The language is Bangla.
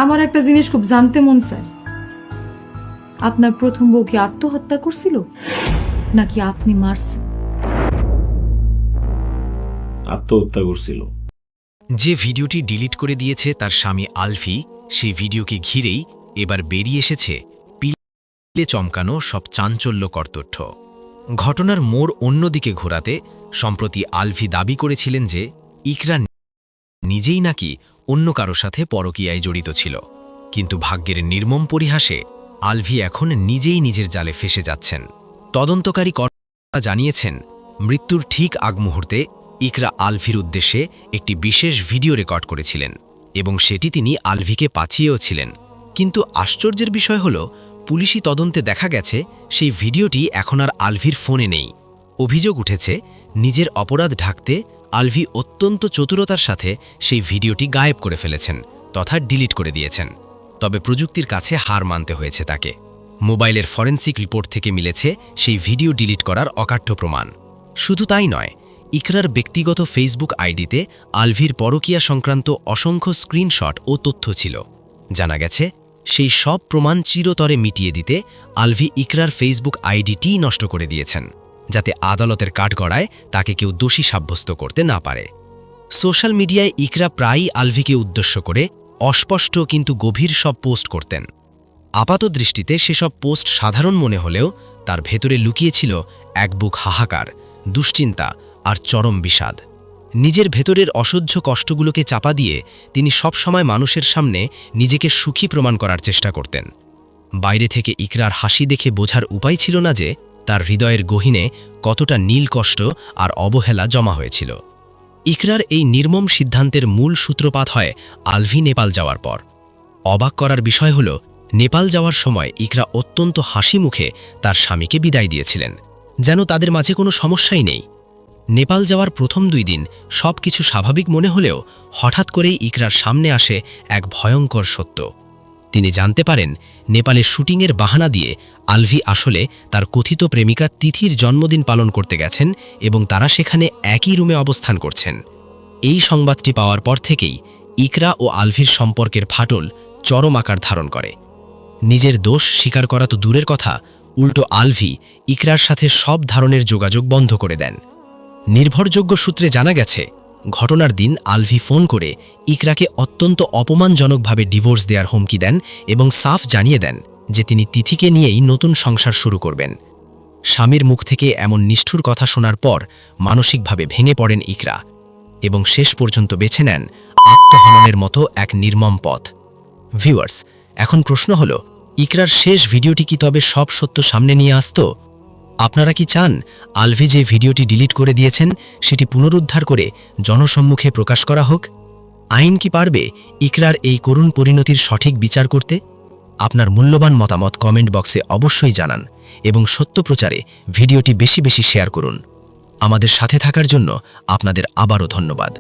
আমার একটা জিনিস খুব জানতে মন চায়, আপনার প্রথম বউ কি আত্মহত্যা করছিল নাকি আপনি মারছেন? আত্মহত্যা করছিল। যে ভিডিওটি ডিলিট করে দিয়েছে তার স্বামী আলভি, সেই ভিডিওকে ঘিরেই এবার বেরিয়ে এসেছে পিলে চমকানো সব চাঞ্চল্যকর তথ্য। ঘটনার মোড় অন্যদিকে ঘোরাতে সম্প্রতি আলভি দাবি করেছিলেন যে ইকরা নিজেই নাকি অন্য কারো সাথে পরকীয়ায় জড়িত ছিল, কিন্তু ভাগ্যের নির্মম পরিহাসে আলভি এখন নিজেই নিজের জালে ফেসে যাচ্ছেন। তদন্তকারী কর্মকর্তা জানিয়েছেন, মৃত্যুর ঠিক আগ মুহূর্তে ইকরা আলভির উদ্দেশ্যে একটি বিশেষ ভিডিও রেকর্ড করেছিলেন এবং সেটি তিনি আলভিকে পাঠিয়েও ছিলেন। কিন্তু আশ্চর্যের বিষয় হল, পুলিশি তদন্তে দেখা গেছে সেই ভিডিওটি এখন আর আলভির ফোনে নেই। অভিযোগ উঠেছে, নিজের অপরাধ ঢাকতে আলভি অত্যন্ত চতুরতার সাথে সেই ভিডিওটি গায়েব করে ফেলেছেন তথা ডিলিট করে দিয়েছেন। তবে প্রযুক্তির কাছে হার মানতে হয়েছে তাকে। মোবাইলের ফরেনসিক রিপোর্ট থেকে মিলেছে সেই ভিডিও ডিলিট করার অকাঠ্য প্রমাণ। শুধু তাই নয়, ইকরার ব্যক্তিগত ফেসবুক আইডিতে আলভির পরকীয়া সংক্রান্ত অসংখ্য স্ক্রিনশট ও তথ্য ছিল। জানা গেছে, সেই সব প্রমাণ চিরতরে মিটিয়ে দিতে আলভি ইকরার ফেসবুক আইডিটি নষ্ট করে দিয়েছেন, যাতে আদালতের কাঠগড়ায় তাকে কেউ দোষী সাব্যস্ত করতে না পারে। সোশ্যাল মিডিয়ায় ইকরা প্রায়ই আলভিকে উদ্দেশ্য করে অস্পষ্ট কিন্তু গভীর সব পোস্ট করতেন। আপাতদৃষ্টিতে সেসব পোস্ট সাধারণ মনে হলেও তার ভেতরে লুকিয়েছিল এক বুক হাহাকার, দুশ্চিন্তা আর চরম বিষাদ। নিজের ভেতরের অসহ্য কষ্টগুলোকে চাপা দিয়ে তিনি সবসময় মানুষের সামনে নিজেকে সুখী প্রমাণ করার চেষ্টা করতেন। বাইরে থেকে ইকরার হাসি দেখে বোঝার উপায় ছিল না যে তার হৃদয়ের গহীনে কতটা নীল কষ্ট আর অবহেলা জমা হয়েছিল। ইকরার এই নির্মম সিদ্ধান্তের মূল সূত্রপাত হয় আলভি নেপাল যাওয়ার পর। অবাক করার বিষয় হল, নেপাল যাওয়ার সময় ইকরা অত্যন্ত হাসি মুখে তার স্বামীকে বিদায় দিয়েছিলেন, যেন তাদের মাঝে কোনো সমস্যাই নেই। নেপাল যাওয়ার প্রথম 2 দিন সব কিছু স্বাভাবিক মনে হলেও হঠাৎ করেই ইকরার সামনে আসে এক ভয়ঙ্কর সত্য। তিনি জানতে পারেন, নেপালে শুটিংয়ের বাহানা দিয়ে আলভি আসলে তার কথিত প্রেমিকা তিথির জন্মদিন পালন করতে গেছেন এবং তারা সেখানে একই রুমে অবস্থান করছেন। এই সংবাদটি পাওয়ার পর থেকেই ইকরা ও আলভির সম্পর্কের ফাটল চরম আকার ধারণ করে। নিজের দোষ স্বীকার করা তো দূরের কথা, উল্টো আলভি ইকরার সাথে সব ধরনের যোগাযোগ বন্ধ করে দেন। নির্ভরযোগ্য সূত্রে জানা গেছে, ঘটনার দিন আলভি ফোন করে ইকরাকে অত্যন্ত অপমানজনকভাবে ডিভোর্স দেওয়ার হুমকি দেন এবং সাফ জানিয়ে দেন যে তিনি তিথিকে নিয়েই নতুন সংসার শুরু করবেন। স্বামীর মুখ থেকে এমন নিষ্ঠুর কথা শোনার পর মানসিকভাবে ভেঙে পড়েন ইকরা এবং শেষ পর্যন্ত বেছে নেন আত্মহননের মতো এক নির্মম পথ। ভিউয়ার্স, এখন প্রশ্ন হল, ইকরার শেষ ভিডিওটি কি তবে সব সত্য সামনে নিয়ে আসত? আপনারা কি চান আলভি যে ভিডিওটি ডিলিট করে দিয়েছেন সেটি পুনরুদ্ধার করে জনসম্মুখে প্রকাশ করা হোক? আইন কি পারবে ইকরার এই করুণ পরিণতির সঠিক বিচার করতে? আপনার মূল্যবান মতামত কমেন্ট বক্সে অবশ্যই জানান এবং সত্য প্রচারে ভিডিওটি বেশি বেশি শেয়ার করুন। আমাদের সাথে থাকার জন্য আপনাদের আবারও ধন্যবাদ।